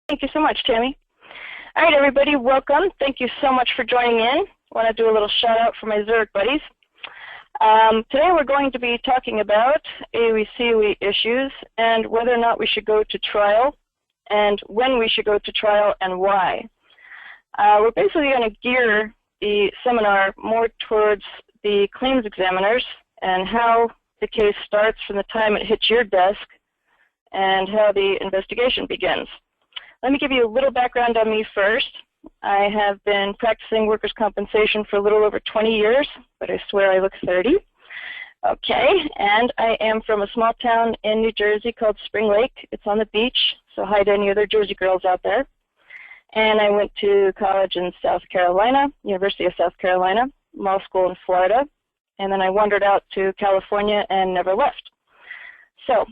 Thank you so much, Tammy. All right, everybody, welcome. Thank you so much for joining in. I want to do a little shout out for my Zurich buddies. Today we're going to be talking about AOE-COE issues and whether or not we should go to trial and when we should go to trial and why. We're basically going to gear the seminar more towards the claims examiners and how the case starts from the time it hits your desk and how the investigation begins. Let me give you a little background on me first. I have been practicing workers' compensation for a little over 20 years, but I swear I look 30. Okay, and I am from a small town in New Jersey called Spring Lake. It's on the beach, so hi to any other Jersey girls out there. And I went to college in South Carolina, University of South Carolina, law school in Florida, and then I wandered out to California and never left. So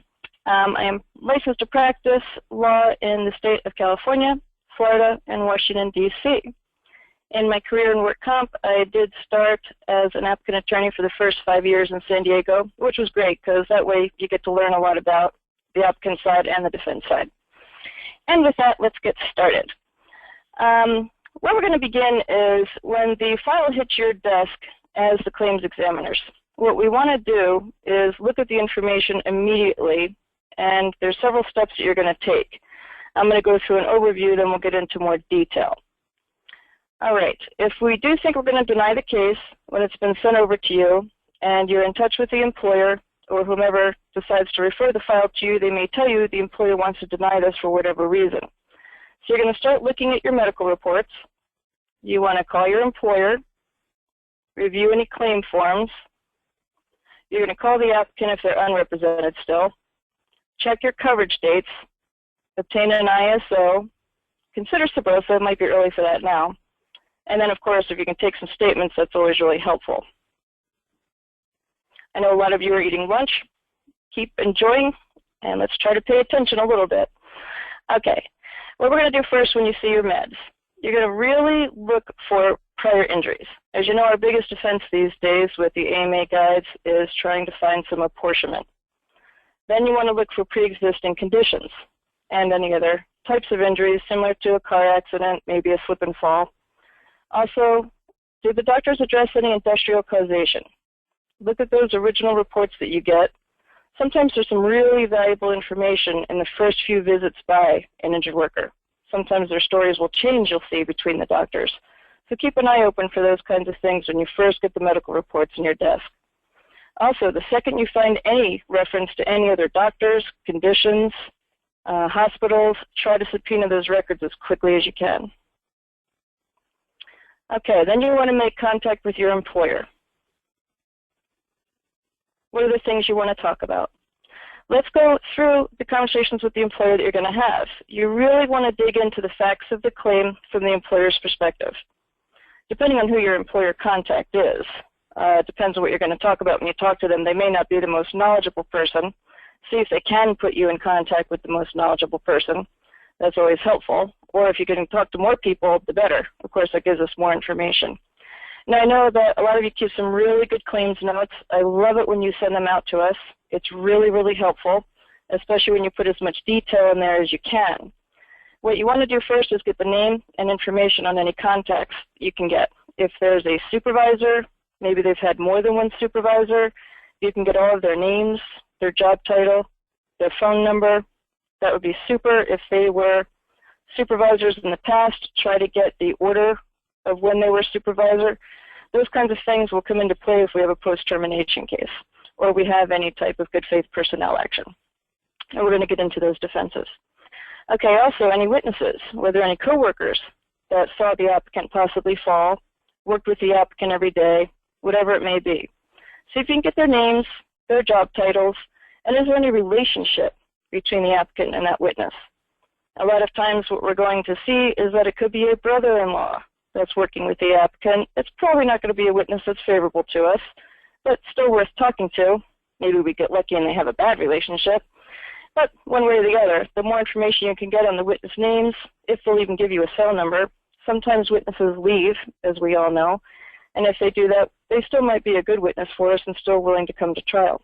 I am licensed to practice law in the state of California, Florida, and Washington, D.C. In my career in work comp, I did start as an applicant attorney for the first 5 years in San Diego, which was great because that way you get to learn a lot about the applicant side and the defense side. And with that, let's get started. Where we're going to begin is when the file hits your desk as the claims examiners. What we want to do is look at the information immediately, and there's several steps that you're going to take. I'm going to go through an overview, then we'll get into more detail. All right, if we do think we're going to deny the case when it's been sent over to you and you're in touch with the employer or whomever decides to refer the file to you, they may tell you the employer wants to deny this for whatever reason. So you're going to start looking at your medical reports. You want to call your employer, review any claim forms. You're going to call the applicant if they're unrepresented still. Check your coverage dates. Obtain an ISO. Consider SBOSA. It might be early for that now. And then, of course, if you can take some statements, that's always really helpful. I know a lot of you are eating lunch. Keep enjoying, and let's try to pay attention a little bit. Okay. What we're going to do first when you see your meds, you're going to really look for prior injuries. As you know, our biggest offense these days with the AMA guides is trying to find some apportionment. Then you want to look for pre-existing conditions and any other types of injuries similar to a car accident, maybe a slip and fall. Also, did the doctors address any industrial causation? Look at those original reports that you get. Sometimes there's some really valuable information in the first few visits by an injured worker. Sometimes their stories will change, you'll see, between the doctors. So keep an eye open for those kinds of things when you first get the medical reports in your desk. Also, the second you find any reference to any other doctors, conditions, hospitals, try to subpoena those records as quickly as you can. Okay, then you want to make contact with your employer. What are the things you want to talk about? Let's go through the conversations with the employer that you're going to have. You really want to dig into the facts of the claim from the employer's perspective. Depending on who your employer contact is, depends on what you're going to talk about when you talk to them. They may not be the most knowledgeable person. See if they can put you in contact with the most knowledgeable person. That's always helpful. Or if you can talk to more people, the better. Of course, that gives us more information. Now, I know that a lot of you keep some really good claims notes. I love it when you send them out to us. It's really, really helpful, especially when you put as much detail in there as you can. What you want to do first is get the name and information on any contacts you can get. If there's a supervisor, maybe they've had more than one supervisor, you can get all of their names, their job title, their phone number. That would be super. If they were supervisors in the past, try to get the order of when they were supervisor. Those kinds of things will come into play if we have a post-termination case or we have any type of good faith personnel action. And we're going to get into those defenses. Okay, also any witnesses, whether any coworkers that saw the applicant possibly fall, worked with the applicant every day, whatever it may be. See if you can get their names, their job titles, and is there any relationship between the applicant and that witness. A lot of times what we're going to see is that it could be a brother-in-law that's working with the applicant. It's probably not going to be a witness that's favorable to us, but still worth talking to. Maybe we get lucky and they have a bad relationship. But one way or the other, the more information you can get on the witness names, if they'll even give you a cell number. Sometimes witnesses leave, as we all know, and if they do that, they still might be a good witness for us and still willing to come to trial.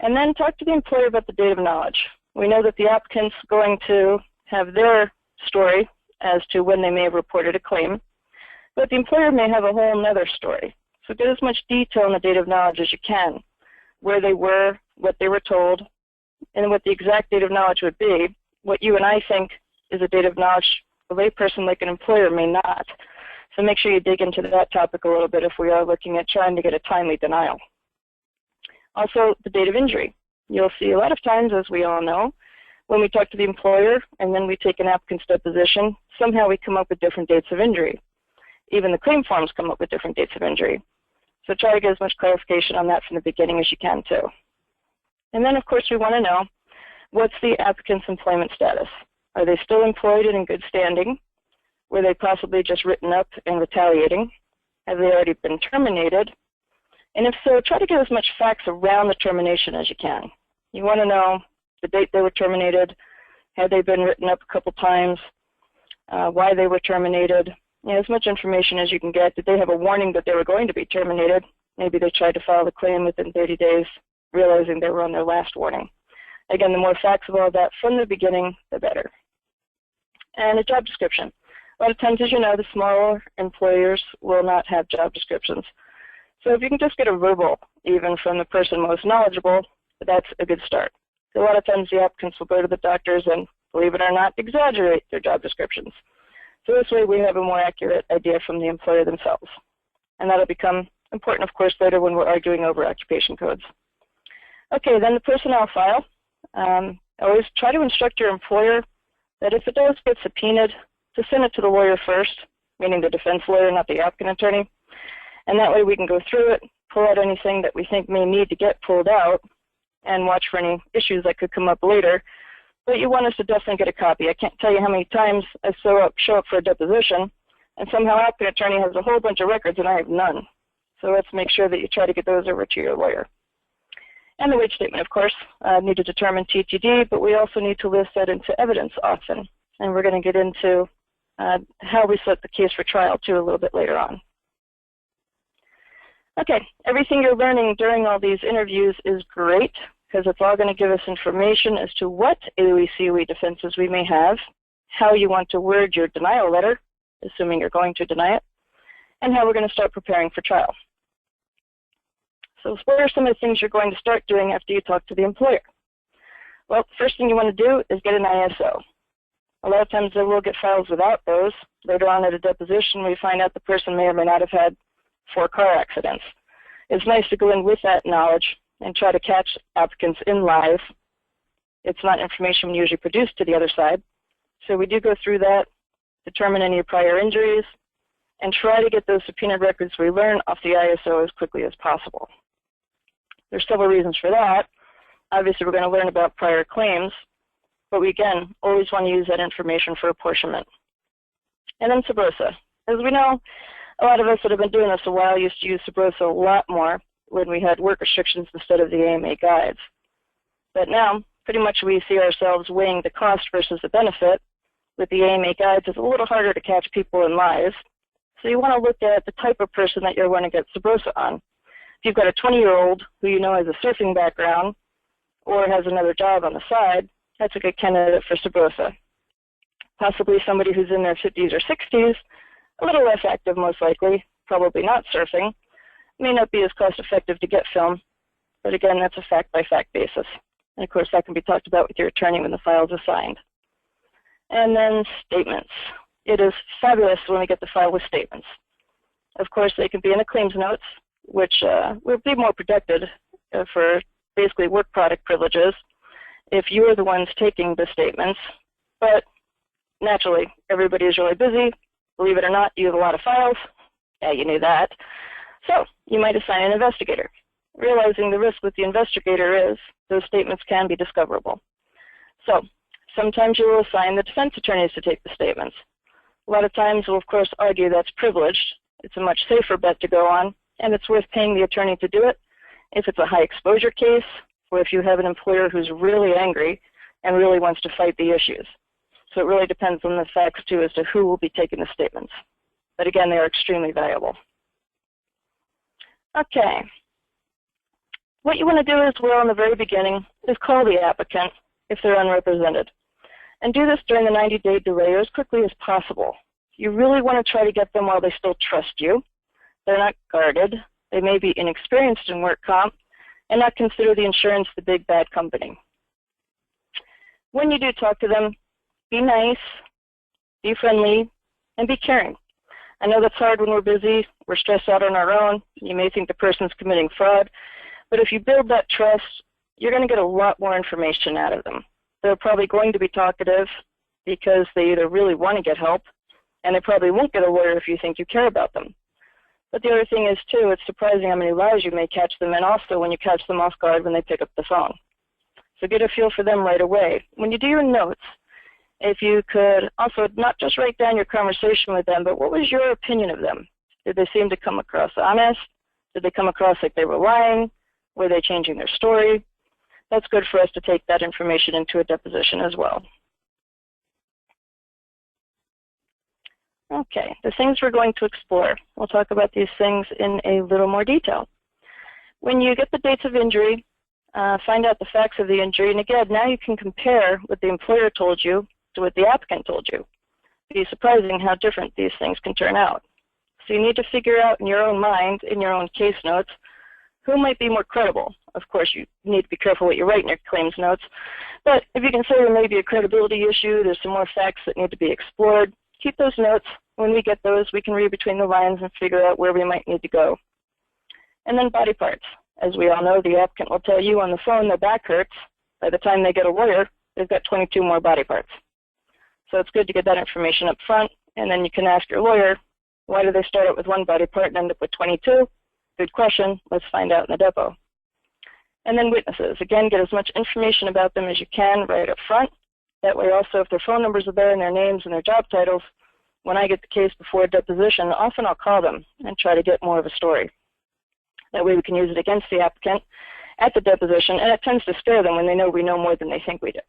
And then talk to the employer about the date of knowledge. We know that the applicant's going to have their story as to when they may have reported a claim, but the employer may have a whole other story. So get as much detail in the date of knowledge as you can, where they were, what they were told, and what the exact date of knowledge would be. What you and I think is a date of knowledge, a layperson like an employer may not. So make sure you dig into that topic a little bit if we are looking at trying to get a timely denial. Also, the date of injury. You'll see a lot of times, as we all know, when we talk to the employer and then we take an applicant's deposition, somehow we come up with different dates of injury. Even the claim forms come up with different dates of injury. So try to get as much clarification on that from the beginning as you can too. And then of course we want to know, what's the applicant's employment status? Are they still employed and in good standing? Were they possibly just written up and retaliating? Have they already been terminated? And if so, try to get as much facts around the termination as you can. You want to know the date they were terminated, had they been written up a couple times, why they were terminated, as much information as you can get. Did they have a warning that they were going to be terminated? Maybe they tried to file the claim within 30 days, realizing they were on their last warning. Again, the more facts of all that from the beginning, the better. And a job description. A lot of times, as you know, the smaller employers will not have job descriptions. So if you can just get a verbal, even from the person most knowledgeable, that's a good start. A lot of times the applicants will go to the doctors and, believe it or not, exaggerate their job descriptions. So this way we have a more accurate idea from the employer themselves. And that'll become important, of course, later when we're arguing over occupation codes. Okay, then the personnel file. Always try to instruct your employer that if it does get subpoenaed, to send it to the lawyer first, meaning the defense lawyer, not the applicant attorney. And that way we can go through it, pull out anything that we think may need to get pulled out, and watch for any issues that could come up later. But you want us to definitely get a copy. I can't tell you how many times I show up for a deposition, and somehow applicant attorney has a whole bunch of records and I have none. So let's make sure that you try to get those over to your lawyer. And the wage statement, of course, need to determine TTD, but we also need to list that into evidence often. And we're going to get into how we set the case for trial too a little bit later on. Okay, everything you're learning during all these interviews is great because it's all going to give us information as to what AOE/COE defenses we may have, how you want to word your denial letter, assuming you're going to deny it, and how we're going to start preparing for trial. So what are some of the things you're going to start doing after you talk to the employer? Well, first thing you want to do is get an ISO. A lot of times they will get files without those. Later on at a deposition, we find out the person may or may not have had 4 car accidents. It's nice to go in with that knowledge and try to catch applicants in live. It's not information we usually produce to the other side. So we do go through that, determine any prior injuries, and try to get those subpoena records we learn off the ISO as quickly as possible. There's several reasons for that. Obviously, we're going to learn about prior claims, but we, again, always want to use that information for apportionment. And then SBROSA. As we know, a lot of us that have been doing this a while used to use SBROSA a lot more when we had work restrictions instead of the AMA guides. But now, pretty much we see ourselves weighing the cost versus the benefit. With the AMA guides, it's a little harder to catch people in lies. So you want to look at the type of person that you're going to get SBROSA on. If you've got a 20-year-old who you know has a surfing background or has another job on the side, that's a good candidate for SBROSA. Possibly somebody who's in their 50s or 60s, a little less active most likely, probably not surfing, may not be as cost effective to get film, but again, that's a fact-by-fact basis. And of course, that can be talked about with your attorney when the file is assigned. And then statements. It is fabulous when we get the file with statements. Of course, they can be in the claims notes, which will be more protected for basically work product privileges if you are the ones taking the statements. But naturally, everybody is really busy. Believe it or not, you have a lot of files. Yeah, you knew that. So you might assign an investigator, realizing the risk with the investigator is those statements can be discoverable. So sometimes you will assign the defense attorneys to take the statements. A lot of times we'll, of course, argue that's privileged. It's a much safer bet to go on, and it's worth paying the attorney to do it if it's a high exposure case or if you have an employer who's really angry and really wants to fight the issues. So it really depends on the facts, too, as to who will be taking the statements. But again, they are extremely valuable. Okay. What you want to do as well in the very beginning is call the applicant if they're unrepresented. And do this during the 90-day delay or as quickly as possible. You really want to try to get them while they still trust you. They're not guarded. They may be inexperienced in work comp and not consider the insurance the big bad company. When you do talk to them, be nice, be friendly, and be caring. I know that's hard when we're busy, we're stressed out on our own. You may think the person's committing fraud, but if you build that trust, you're going to get a lot more information out of them. They're probably going to be talkative because they either really want to get help, and they probably won't get a lawyer if you think you care about them. But the other thing is, too, it's surprising how many lies you may catch them, and also when you catch them off guard when they pick up the phone. So get a feel for them right away. When you do your notes, if you could also not just write down your conversation with them, but what was your opinion of them? Did they seem to come across honest? Did they come across like they were lying? Were they changing their story? That's good for us to take that information into a deposition as well. Okay, the things we're going to explore. We'll talk about these things in a little more detail. When you get the dates of injury, find out the facts of the injury, and again, now you can compare what the employer told you to what the applicant told you. It'd be surprising how different these things can turn out. So you need to figure out in your own mind, in your own case notes, who might be more credible. Of course, you need to be careful what you write in your claims notes, but if you can say there may be a credibility issue, there's some more facts that need to be explored, keep those notes. When we get those, we can read between the lines and figure out where we might need to go. And then body parts. As we all know, the applicant will tell you on the phone their back hurts. By the time they get a lawyer, they've got 22 more body parts. So it's good to get that information up front, and then you can ask your lawyer, why do they start out with one body part and end up with 22? Good question. Let's find out in the depo. And then witnesses. Again, get as much information about them as you can right up front. That way also, if their phone numbers are there and their names and their job titles, when I get the case before a deposition, often I'll call them and try to get more of a story. That way we can use it against the applicant at the deposition, and it tends to scare them when they know we know more than they think we do.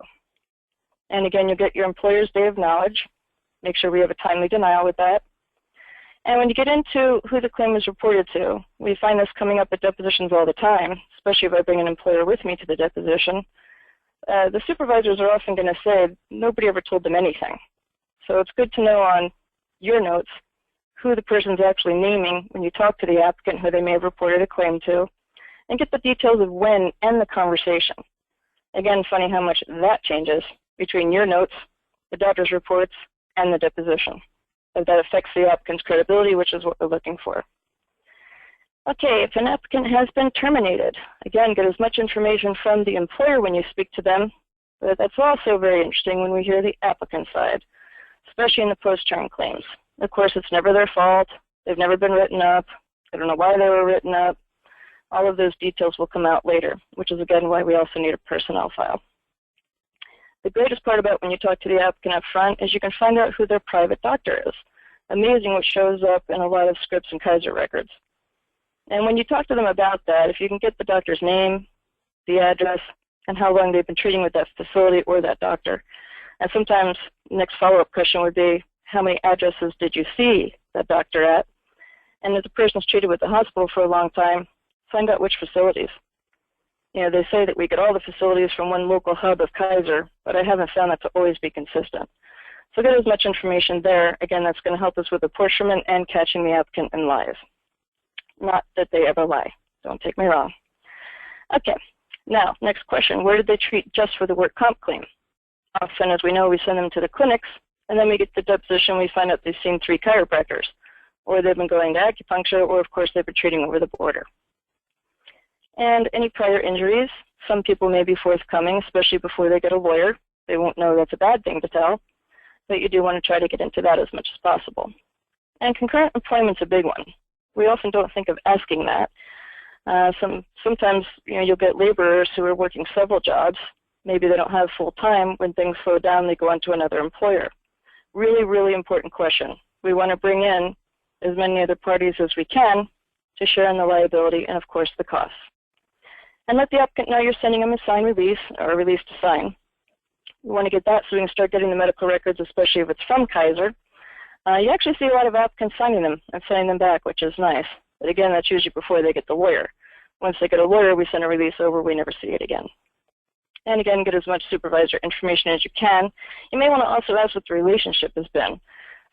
And again, you'll get your employer's day of knowledge. Make sure we have a timely denial with that. And when you get into who the claim is reported to, we find this coming up at depositions all the time, especially if I bring an employer with me to the deposition. The supervisors are often going to say nobody ever told them anything. So it's good to know on your notes who the person's actually naming when you talk to the applicant, who they may have reported a claim to, and get the details of when and the conversation. Again, funny how much that changes between your notes, the doctor's reports, and the deposition. That affects the applicant's credibility, which is what we're looking for. Okay, if an applicant has been terminated, again, get as much information from the employer when you speak to them, but that's also very interesting when we hear the applicant side, especially in the post-term claims. Of course, it's never their fault. They've never been written up. They don't know why they were written up. All of those details will come out later, which is, again, why we also need a personnel file. The greatest part about when you talk to the applicant up front is you can find out who their private doctor is. Amazing what shows up in a lot of scripts and Kaiser records. And when you talk to them about that, if you can get the doctor's name, the address, and how long they've been treating with that facility or that doctor. And sometimes the next follow-up question would be, how many addresses did you see that doctor at? And if the person's treated with the hospital for a long time, find out which facilities. You know, they say that we get all the facilities from one local hub of Kaiser, but I haven't found that to always be consistent. So get as much information there. Again, that's going to help us with apportionment and catching the applicant in lies. Not that they ever lie. Don't take me wrong. Okay, now, next question. Where did they treat just for the work comp claim? Often, as we know, we send them to the clinics, and then we get to the deposition, we find out they've seen 3 chiropractors, or they've been going to acupuncture, or of course they've been treating over the border. And any prior injuries, some people may be forthcoming, especially before they get a lawyer. They won't know that's a bad thing to tell, but you do want to try to get into that as much as possible. And concurrent employment's a big one. We often don't think of asking that. Sometimes you'll get laborers who are working several jobs. Maybe they don't have full time. When things slow down, they go on to another employer. Really, really important question. We want to bring in as many other parties as we can to share in the liability and, of course, the costs. And let the applicant know you're sending them a signed release or a release to sign. We want to get that so we can start getting the medical records, especially if it's from Kaiser. You actually see a lot of applicants signing them and sending them back, which is nice. But again, that's usually before they get the lawyer. Once they get a lawyer, we send a release over, we never see it again. And again, get as much supervisor information as you can. You may want to also ask what the relationship has been.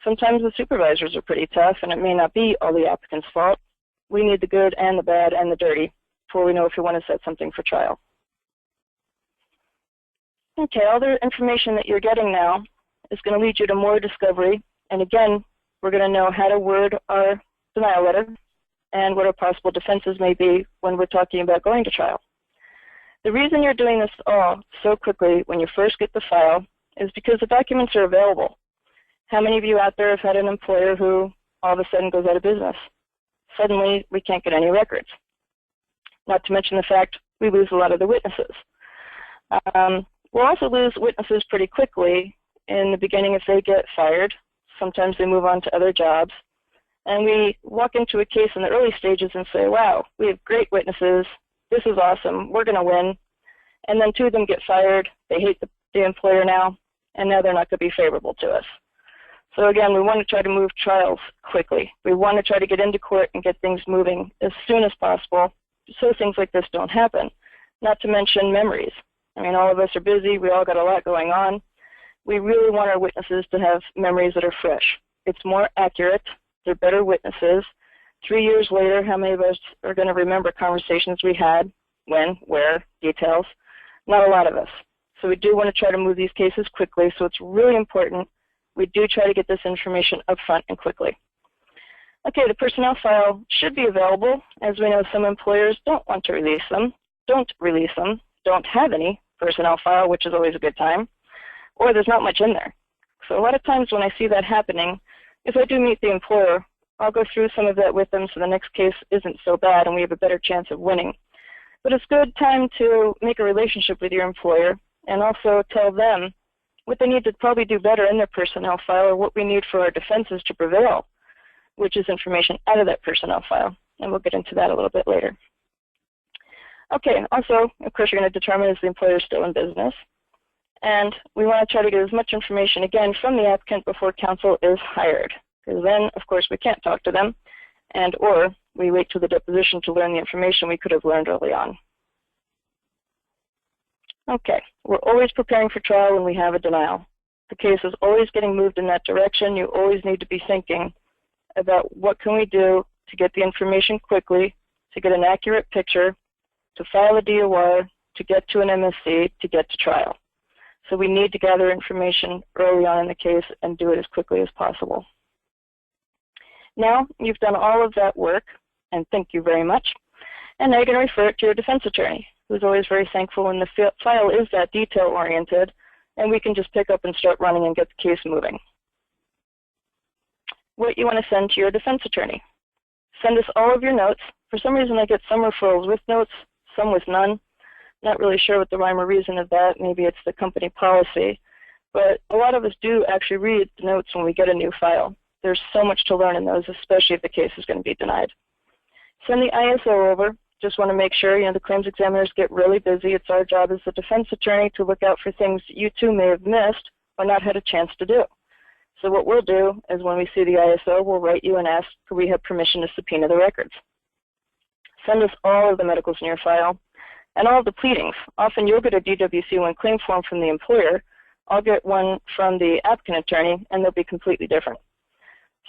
Sometimes the supervisors are pretty tough, and it may not be all the applicant's fault. We need the good and the bad and the dirty before we know if we want to set something for trial. Okay, all the information that you're getting now is going to lead you to more discovery. And again, we're going to know how to word our denial letter and what our possible defenses may be when we're talking about going to trial. The reason you're doing this all so quickly when you first get the file is because the documents are available. How many of you out there have had an employer who all of a sudden goes out of business? Suddenly, we can't get any records. Not to mention the fact we lose a lot of the witnesses. We'll also lose witnesses pretty quickly in the beginning if they get fired. Sometimes they move on to other jobs. And we walk into a case in the early stages and say, wow, we have great witnesses. This is awesome. We're going to win. And then two of them get fired. They hate the employer now, and now they're not going to be favorable to us. So again, we want to try to move trials quickly. We want to try to get into court and get things moving as soon as possible so things like this don't happen. Not to mention memories. I mean, all of us are busy. We all got a lot going on. We really want our witnesses to have memories that are fresh. It's more accurate. They're better witnesses. 3 years later, how many of us are going to remember conversations we had, when, where, details? Not a lot of us. So we do want to try to move these cases quickly, so it's really important we do try to get this information up front and quickly. Okay, the personnel file should be available. As we know, some employers don't want to release them, don't have any personnel file, which is always a good time, or there's not much in there. So a lot of times when I see that happening, if I do meet the employer, I'll go through some of that with them so the next case isn't so bad and we have a better chance of winning. But it's a good time to make a relationship with your employer and also tell them what they need to probably do better in their personnel file or what we need for our defenses to prevail, which is information out of that personnel file. And we'll get into that a little bit later. Okay, also, of course, you're going to determine is the employer still in business. And we want to try to get as much information, again, from the applicant before counsel is hired. Because then, of course, we can't talk to them, and or we wait till the deposition to learn the information we could have learned early on. Okay, we're always preparing for trial when we have a denial. The case is always getting moved in that direction. You always need to be thinking about what can we do to get the information quickly, to get an accurate picture, to file a DOR, to get to an MSC, to get to trial. So we need to gather information early on in the case and do it as quickly as possible. Now you've done all of that work, and thank you very much. And now you're going to refer it to your defense attorney, who's always very thankful when the file is that detail-oriented, and we can just pick up and start running and get the case moving. What you want to send to your defense attorney. Send us all of your notes. For some reason, I get some referrals with notes, some with none. Not really sure what the rhyme or reason of that. Maybe it's the company policy. But a lot of us do actually read the notes when we get a new file. There's so much to learn in those, especially if the case is going to be denied. Send the ISO over. Just want to make sure, the claims examiners get really busy. It's our job as the defense attorney to look out for things you too may have missed or not had a chance to do. So what we'll do is when we see the ISO, we'll write you and ask, could we have permission to subpoena the records? Send us all of the medicals in your file and all of the pleadings. Often you'll get a DWC-1 claim form from the employer. I'll get one from the applicant attorney, and they'll be completely different.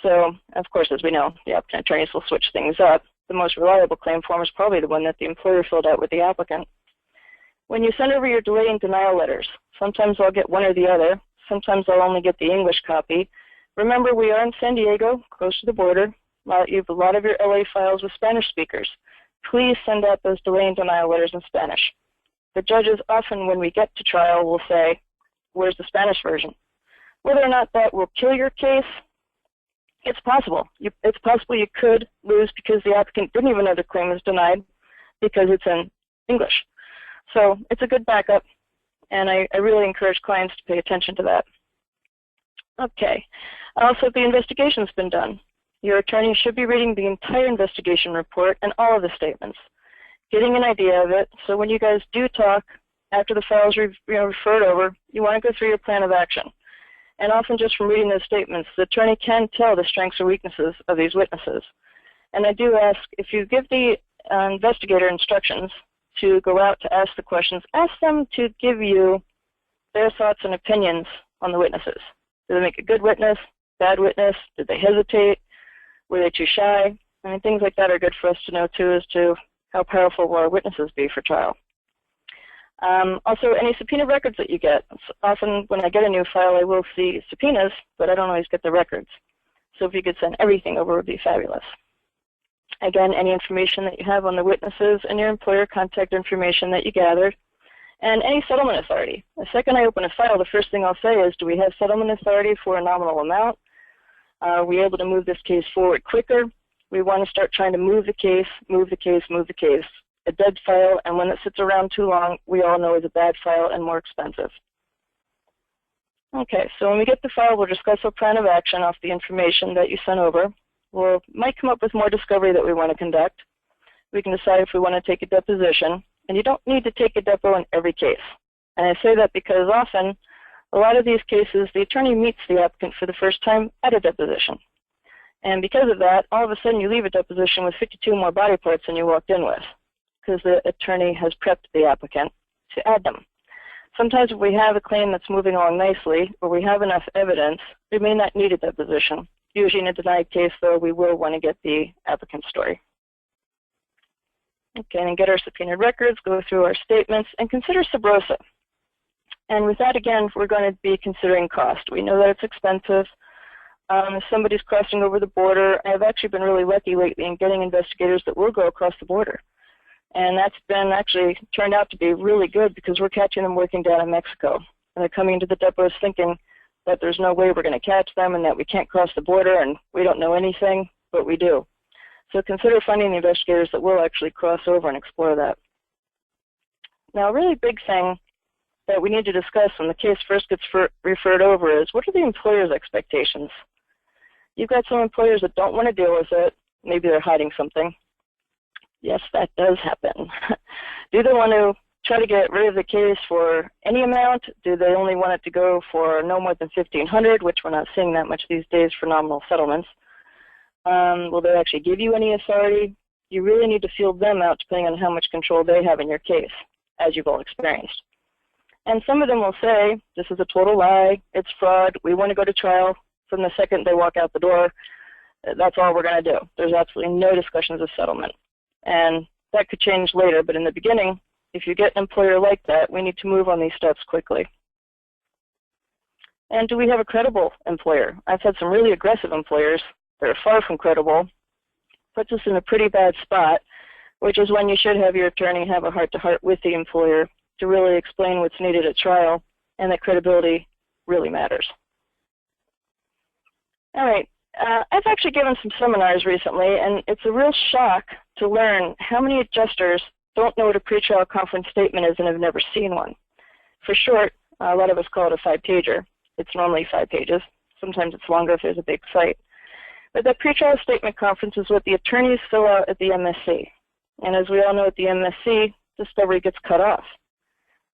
So, of course, as we know, the applicant attorneys will switch things up. The most reliable claim form is probably the one that the employer filled out with the applicant. When you send over your delay and denial letters, sometimes I'll get one or the other. Sometimes I'll only get the English copy. Remember, we are in San Diego, close to the border. You have a lot of your LA files with Spanish speakers. Please send out those delay and denial letters in Spanish. The judges often, when we get to trial, will say, where's the Spanish version? Whether or not that will kill your case, it's possible. It's possible you could lose because the applicant didn't even know the claim was denied because it's in English. So it's a good backup, and I really encourage clients to pay attention to that. Okay. Also, the investigation's been done. Your attorney should be reading the entire investigation report and all of the statements, getting an idea of it. So when you guys do talk, after the file's referred over, you want to go through your plan of action. And often just from reading those statements, the attorney can tell the strengths or weaknesses of these witnesses. And I do ask, if you give the investigator instructions to go out to ask the questions, ask them to give you their thoughts and opinions on the witnesses. Did they make a good witness, bad witness? Did they hesitate? Were they too shy? I mean, things like that are good for us to know too, as to how powerful will our witnesses be for trial. Also, any subpoena records that you get. Often when I get a new file, I will see subpoenas, but I don't always get the records. So if you could send everything over, it would be fabulous. Again, any information that you have on the witnesses and your employer contact information that you gathered, and any settlement authority. The second I open a file, the first thing I'll say is, do we have settlement authority for a nominal amount? Are we able to move this case forward quicker? We want to start trying to move the case, move the case, move the case. A dead file, and when it sits around too long, we all know is a bad file and more expensive. Okay, so when we get the file, we'll discuss our plan of action off the information that you sent over. We might come up with more discovery that we want to conduct. We can decide if we want to take a deposition, and you don't need to take a depo in every case. And I say that because often, a lot of these cases, the attorney meets the applicant for the first time at a deposition. And because of that, all of a sudden you leave a deposition with 52 more body parts than you walked in with, because the attorney has prepped the applicant to add them. Sometimes if we have a claim that's moving along nicely, or we have enough evidence, we may not need a deposition. Usually in a denied case, though, we will want to get the applicant's story. Okay, and get our subpoenaed records, go through our statements, and consider sub rosa. And with that, again, we're going to be considering cost. We know that it's expensive. If somebody's crossing over the border, I've actually been really lucky lately in getting investigators that will go across the border. And that's been actually turned out to be really good because we're catching them working down in Mexico. And they're coming into the depots thinking that there's no way we're going to catch them and that we can't cross the border and we don't know anything, but we do. So consider finding the investigators that will actually cross over and explore that. Now, a really big thing that we need to discuss when the case first gets referred over is, what are the employer's expectations? You've got some employers that don't want to deal with it. Maybe they're hiding something. Yes, that does happen. Do they want to try to get rid of the case for any amount? Do they only want it to go for no more than $1,500, which we're not seeing that much these days for nominal settlements? Will they actually give you any authority? You really need to field them out depending on how much control they have in your case, as you've all experienced. And some of them will say, this is a total lie, it's fraud, we want to go to trial. From the second they walk out the door, that's all we're going to do. There's absolutely no discussions of settlement. And that could change later, but in the beginning, if you get an employer like that, we need to move on these steps quickly. And do we have a credible employer? I've had some really aggressive employers that are far from credible. Puts us in a pretty bad spot, which is when you should have your attorney have a heart-to-heart with the employer to really explain what's needed at trial, and that credibility really matters. All right. I've actually given some seminars recently, and it's a real shock to learn how many adjusters don't know what a pretrial conference statement is and have never seen one. For short, a lot of us call it a 5-pager. It's normally 5 pages. Sometimes it's longer if there's a big site. But the pretrial statement conference is what the attorneys fill out at the MSC. And as we all know at the MSC, discovery gets cut off.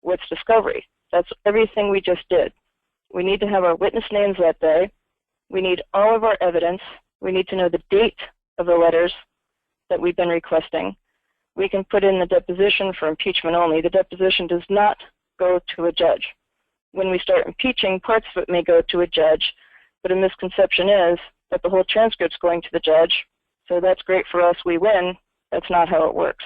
What's discovery? That's everything we just did. We need to have our witness names that day. We need all of our evidence. We need to know the date of the letters that we've been requesting. We can put in the deposition for impeachment only. The deposition does not go to a judge. When we start impeaching, parts of it may go to a judge, but a misconception is that the whole transcript's going to the judge. So that's great for us, we win. That's not how it works.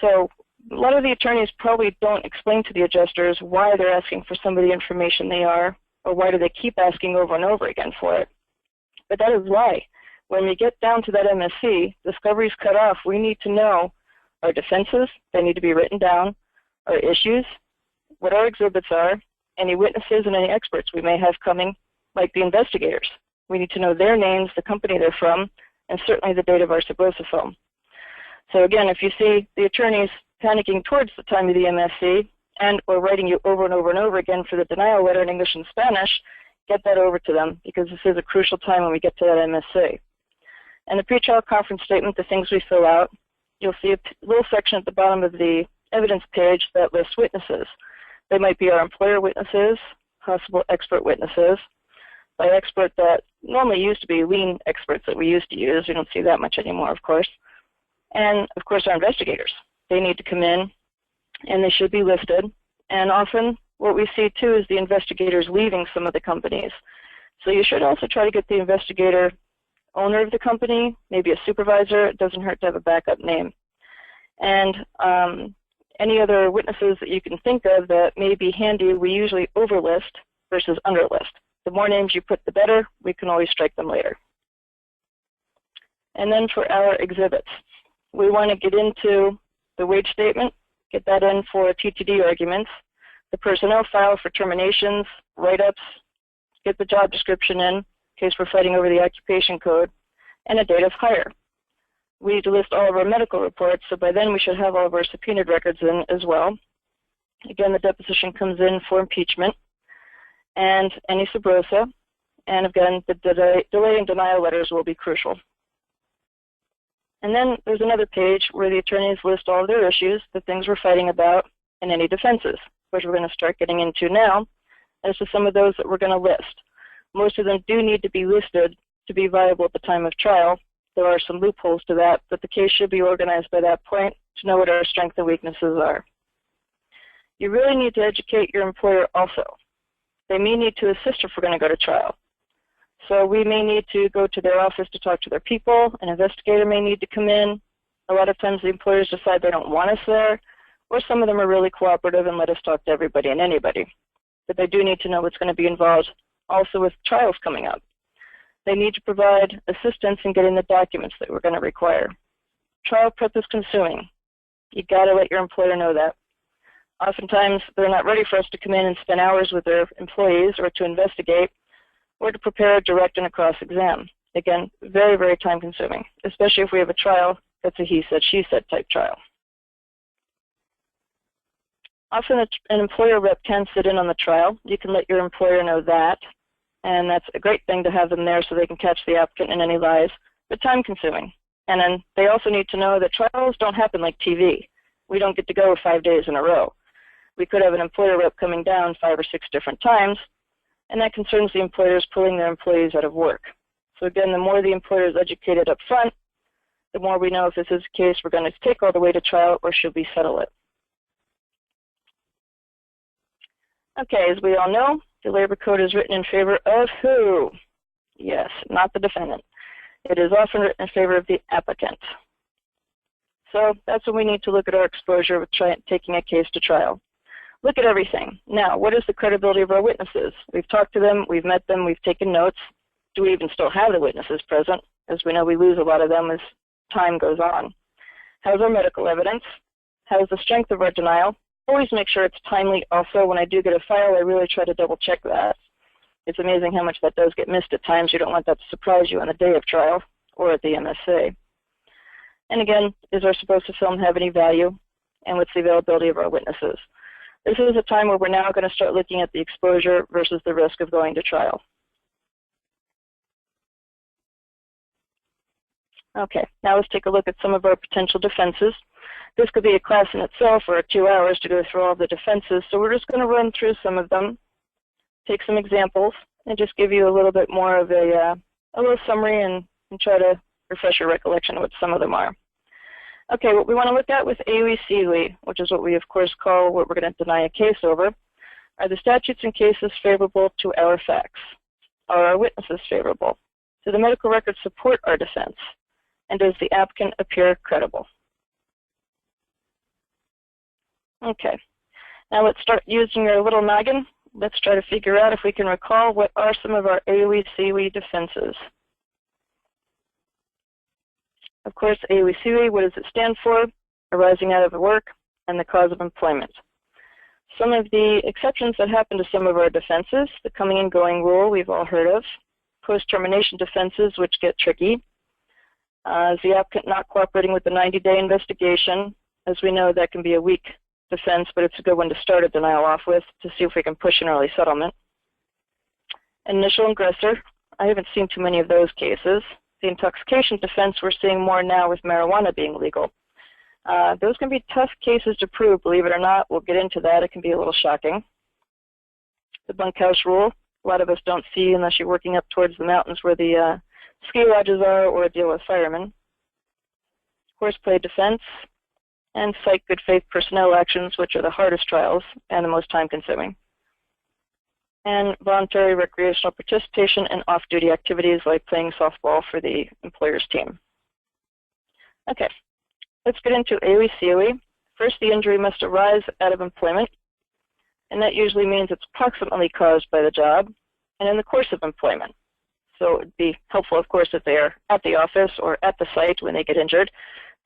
So a lot of the attorneys probably don't explain to the adjusters why they're asking for some of the information they are, or why do they keep asking over and over again for it. But that is why. When we get down to that MSC, discovery's cut off, we need to know our defenses, they need to be written down, our issues, what our exhibits are, any witnesses and any experts we may have coming, like the investigators. We need to know their names, the company they're from, and certainly the date of our sub rosa film. So again, if you see the attorneys panicking towards the time of the MSC, and or writing you over and over and over again for the denial letter in English and Spanish, get that over to them, because this is a crucial time when we get to that MSC. And the pretrial conference statement, the things we fill out, you'll see a little section at the bottom of the evidence page that lists witnesses. They might be our employer witnesses, possible expert witnesses. By expert, that normally used to be lien experts that we used to use. We don't see that much anymore, of course. And, of course, our investigators. they need to come in, and they should be listed. And often what we see too is the investigators leaving some of the companies. So you should also try to get the investigator owner of the company, maybe a supervisor. It doesn't hurt to have a backup name. And any other witnesses that you can think of that may be handy, we usually overlist versus underlist. The more names you put, the better. We can always strike them later. And then for our exhibits, we want to get into the wage statement, get that in for TTD arguments, the personnel file for terminations, write-ups, get the job description in case we're fighting over the occupation code, and a date of hire. We need to list all of our medical reports, so by then we should have all of our subpoenaed records in as well. Again, the deposition comes in for impeachment and any sub rosa, and again, the delay and denial letters will be crucial. And then there's another page where the attorneys list all of their issues, the things we're fighting about, and any defenses, which we're going to start getting into now. As to some of those that we're going to list. Most of them do need to be listed to be viable at the time of trial. There are some loopholes to that, but the case should be organized by that point to know what our strengths and weaknesses are. You really need to educate your employer also. They may need to assist if we're going to go to trial. So we may need to go to their office to talk to their people. An investigator may need to come in. A lot of times the employers decide they don't want us there, or some of them are really cooperative and let us talk to everybody and anybody. But they do need to know what's going to be involved also with trials coming up. They need to provide assistance in getting the documents that we're going to require. Trial prep is consuming. You've got to let your employer know that. Oftentimes, they're not ready for us to come in and spend hours with their employees or to investigate or to prepare a direct and a cross exam. Again, very, very time consuming, especially if we have a trial that's a he said, she said type trial. Often an employer rep can sit in on the trial. You can let your employer know that, and that's a great thing to have them there so they can catch the applicant in any lies, but time consuming. And then they also need to know that trials don't happen like TV. We don't get to go 5 days in a row. We could have an employer rep coming down 5 or 6 different times, and that concerns the employers pulling their employees out of work. So again, the more the employer is educated up front, the more we know if this is the case we're going to take all the way to trial or should we settle it. Okay, as we all know, the labor code is written in favor of who? Yes, not the defendant. It is often written in favor of the applicant. So that's when we need to look at our exposure with taking a case to trial. Look at everything. Now, what is the credibility of our witnesses? We've talked to them, we've met them, we've taken notes. Do we even still have the witnesses present? As we know, we lose a lot of them as time goes on. How's our medical evidence? How's the strength of our denial? Always make sure it's timely. Also, when I do get a file, I really try to double check that. It's amazing how much that does get missed at times. You don't want that to surprise you on the day of trial or at the MSA. And again, is our supposed to film have any value? And what's the availability of our witnesses? This is a time where we're now going to start looking at the exposure versus the risk of going to trial. Okay, now let's take a look at some of our potential defenses. This could be a class in itself or 2 hours to go through all the defenses, so we're just going to run through some of them, take some examples, and just give you a little bit more of a little summary and try to refresh your recollection of what some of them are. Okay, what we want to look at with AUE-CUE, which is what we of course call what we're going to deny a case over, are the statutes and cases favorable to our facts? Are our witnesses favorable? Do the medical records support our defense? And does the applicant appear credible? Okay, now let's start using your little noggin. Let's try to figure out if we can recall what are some of our AUE-CUE defenses. Of course, AUE-CUE, what does it stand for? Arising out of work and the cause of employment. Some of the exceptions that happen to some of our defenses, the coming and going rule we've all heard of, post-termination defenses, which get tricky. Is the applicant not cooperating with the 90-day investigation? As we know, that can be a weak defense, but it's a good one to start a denial off with to see if we can push an early settlement. Initial aggressor, I haven't seen too many of those cases. The intoxication defense we're seeing more now with marijuana being legal. Those can be tough cases to prove, believe it or not. We'll get into that. It can be a little shocking. The bunkhouse rule, a lot of us don't see unless you're working up towards the mountains where the ski lodges are or deal with firemen. Horseplay defense, and psych good faith personnel actions, which are the hardest trials and the most time-consuming, and voluntary recreational participation in off-duty activities like playing softball for the employer's team. Okay, let's get into AOE-COE. First, the injury must arise out of employment, and that usually means it's approximately caused by the job and in the course of employment. So it would be helpful, of course, if they are at the office or at the site when they get injured.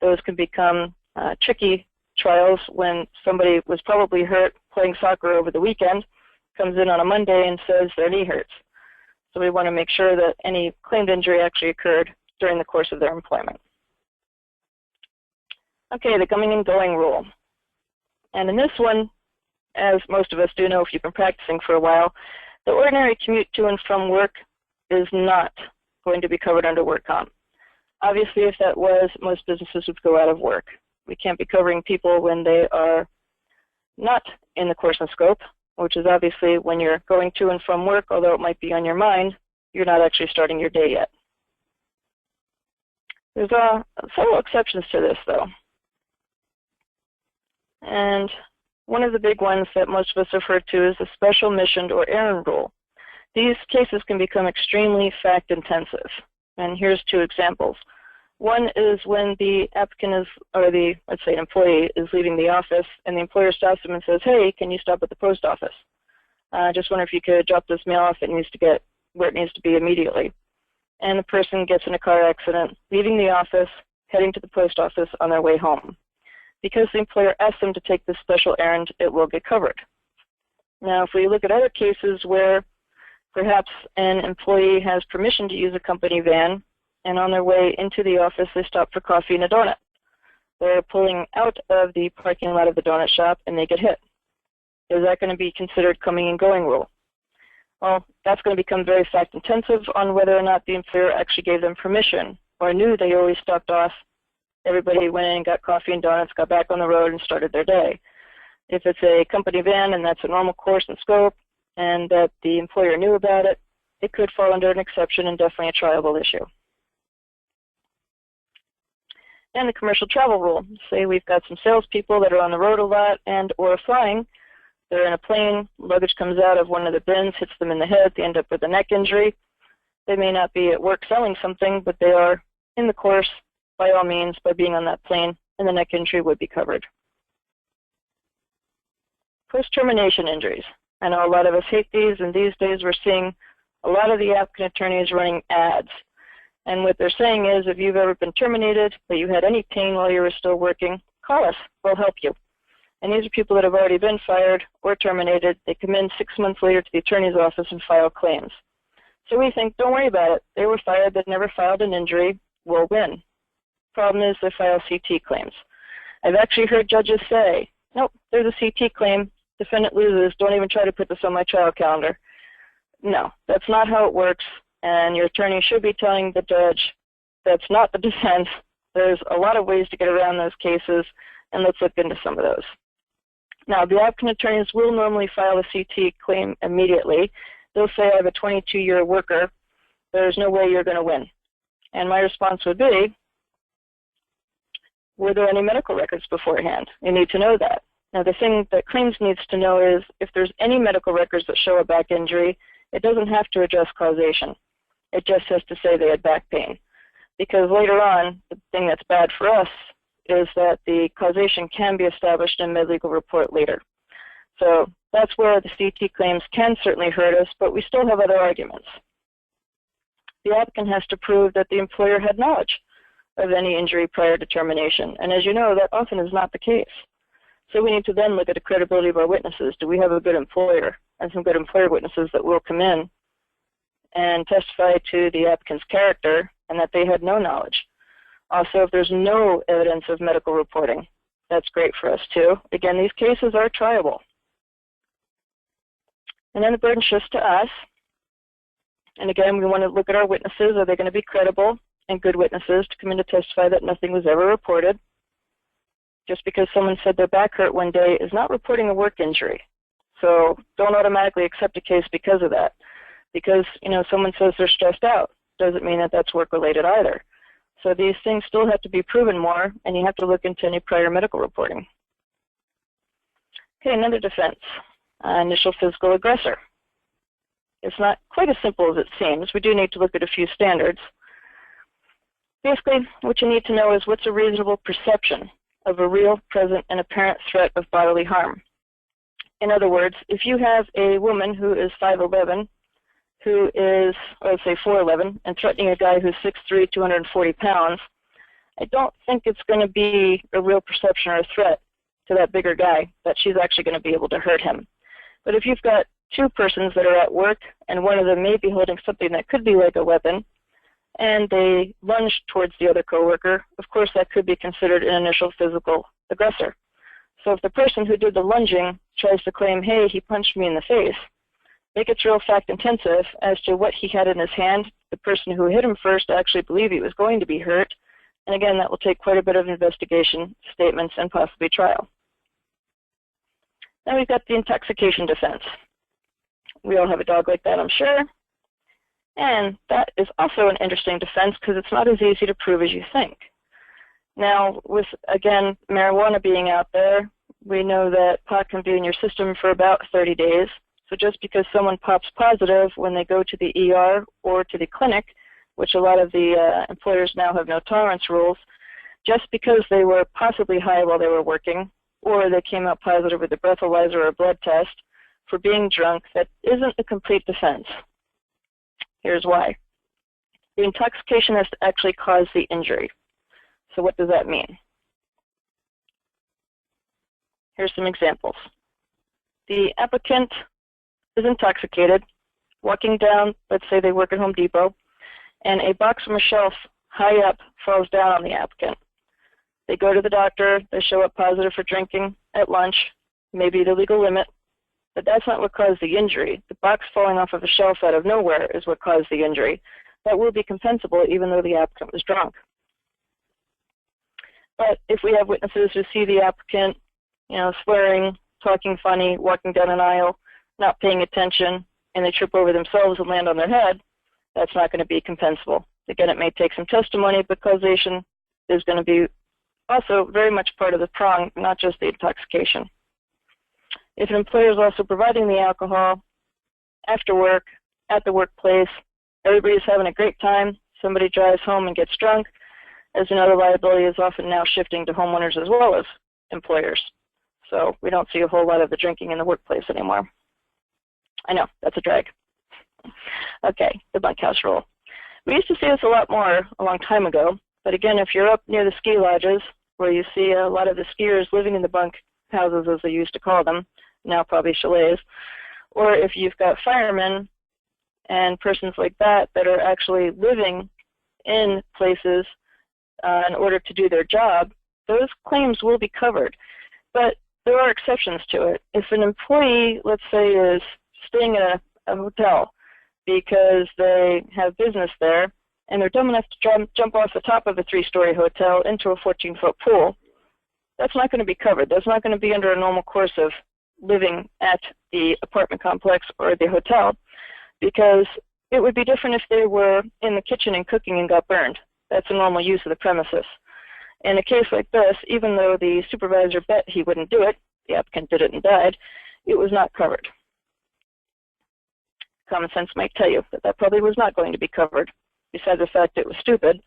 Those can become tricky trials when somebody was probably hurt playing soccer over the weekend, comes in on a Monday and says their knee hurts. So we want to make sure that any claimed injury actually occurred during the course of their employment. Okay, the coming and going rule. And in this one, as most of us do know if you've been practicing for a while, the ordinary commute to and from work is not going to be covered under work comp. Obviously, if that was, most businesses would go out of work. We can't be covering people when they are not in the course and scope, which is obviously when you're going to and from work, although it might be on your mind, you're not actually starting your day yet. There's several exceptions to this, though. And one of the big ones that most of us have heard to is the special mission or errand rule. These cases can become extremely fact-intensive. And here's two examples. One is when the applicant is, or the, let's say, employee is leaving the office, and the employer stops them and says, hey, can you stop at the post office? Just wonder if you could drop this mail off. It needs to get where it needs to be immediately. And the person gets in a car accident, leaving the office, heading to the post office on their way home. Because the employer asked them to take this special errand, it will get covered. Now, if we look at other cases where perhaps an employee has permission to use a company van, and on their way into the office, they stop for coffee and a donut. They're pulling out of the parking lot of the donut shop, and they get hit. Is that going to be considered coming and going rule? Well, that's going to become very fact-intensive on whether or not the employer actually gave them permission or knew they always stopped off. Everybody went in, got coffee and donuts, got back on the road, and started their day. If it's a company van and that's a normal course and scope, and that the employer knew about it, it could fall under an exception and definitely a triable issue. And the commercial travel rule. Say we've got some salespeople that are on the road a lot and or flying. They're in a plane, luggage comes out of one of the bins, hits them in the head, they end up with a neck injury. They may not be at work selling something, but they are in the course, by all means, by being on that plane, and the neck injury would be covered. Post-termination injuries. I know a lot of us hate these, and these days we're seeing a lot of the applicant attorneys running ads. And what they're saying is, if you've ever been terminated, but you had any pain while you were still working, call us, we'll help you. And these are people that have already been fired or terminated. They come in 6 months later to the attorney's office and file claims. So we think, don't worry about it. They were fired, they've never filed an injury, we'll win. Problem is they file CT claims. I've actually heard judges say, nope, there's a CT claim, defendant loses, don't even try to put this on my trial calendar. No, that's not how it works, and your attorney should be telling the judge that's not the defense. There's a lot of ways to get around those cases, and let's look into some of those. Now, the applicant attorneys will normally file a CT claim immediately. They'll say, I have a 22-year worker. There's no way you're going to win. And my response would be, were there any medical records beforehand? You need to know that. Now, the thing that claims needs to know is if there's any medical records that show a back injury, it doesn't have to address causation. It just has to say they had back pain. Because later on, the thing that's bad for us is that the causation can be established in a med-legal report later. So that's where the CT claims can certainly hurt us, but we still have other arguments. The applicant has to prove that the employer had knowledge of any injury prior to termination. And as you know, that often is not the case. So we need to then look at the credibility of our witnesses. Do we have a good employer and some good employer witnesses that will come in and testify to the applicant's character and that they had no knowledge? Also, if there's no evidence of medical reporting, that's great for us too. Again, these cases are triable. And then the burden shifts to us. And again, we want to look at our witnesses. Are they going to be credible and good witnesses to come in to testify that nothing was ever reported? Just because someone said their back hurt one day is not reporting a work injury. So don't automatically accept a case because of that. Because, you know, someone says they're stressed out doesn't mean that that's work-related either. So these things still have to be proven more, and you have to look into any prior medical reporting. Okay, another defense, initial physical aggressor. It's not quite as simple as it seems. We do need to look at a few standards. Basically, what you need to know is what's a reasonable perception of a real, present, and apparent threat of bodily harm. In other words, if you have a woman who is 5'11", who is, let's say 4'11", and threatening a guy who's 6'3", 240 pounds, I don't think it's going to be a real perception or a threat to that bigger guy that she's actually going to be able to hurt him. But if you've got two persons that are at work, and one of them may be holding something that could be like a weapon, and they lunge towards the other coworker, of course that could be considered an initial physical aggressor. So if the person who did the lunging tries to claim, hey, he punched me in the face, make it real fact intensive as to what he had in his hand. The person who hit him first actually believed he was going to be hurt. And again, that will take quite a bit of investigation, statements, and possibly trial. Now we've got the intoxication defense. We all have a dog like that, I'm sure. And that is also an interesting defense because it's not as easy to prove as you think. Now, with, again, marijuana being out there, we know that pot can be in your system for about 30 days. So just because someone pops positive when they go to the ER or to the clinic, which a lot of the employers now have no tolerance rules, just because they were possibly high while they were working, or they came out positive with a breathalyzer or a blood test for being drunk, that isn't a complete defense. Here's why. The intoxication has to actually cause the injury. So what does that mean? Here's some examples. The applicant is intoxicated, walking down, let's say they work at Home Depot, and a box from a shelf high up falls down on the applicant. They go to the doctor, they show up positive for drinking at lunch, maybe the legal limit, but that's not what caused the injury. The box falling off of a shelf out of nowhere is what caused the injury. That will be compensable even though the applicant was drunk. But if we have witnesses who see the applicant, swearing, talking funny, walking down an aisle, not paying attention, and they trip over themselves and land on their head, that's not going to be compensable. Again, it may take some testimony, but causation is going to be also very much part of the prong, not just the intoxication. If an employer is also providing the alcohol after work, at the workplace, everybody's having a great time, somebody drives home and gets drunk, as another liability is often now shifting to homeowners as well as employers. So we don't see a whole lot of the drinking in the workplace anymore. I know, that's a drag. Okay, the bunkhouse rule. We used to see this a lot more a long time ago, but again, if you're up near the ski lodges, where you see a lot of the skiers living in the bunkhouses, as they used to call them, now probably chalets, or if you've got firemen and persons like that that are actually living in places in order to do their job, those claims will be covered. But there are exceptions to it. If an employee, let's say, is staying at a hotel because they have business there, and they're dumb enough to jump off the top of a 3-story hotel into a 14-foot pool, that's not going to be covered. That's not going to be under a normal course of living at the apartment complex or the hotel, because it would be different if they were in the kitchen and cooking and got burned. That's a normal use of the premises. In a case like this, even though the supervisor bet he wouldn't do it, the applicant did it and died, it was not covered. Common sense might tell you that that probably was not going to be covered. Besides the fact it was stupid,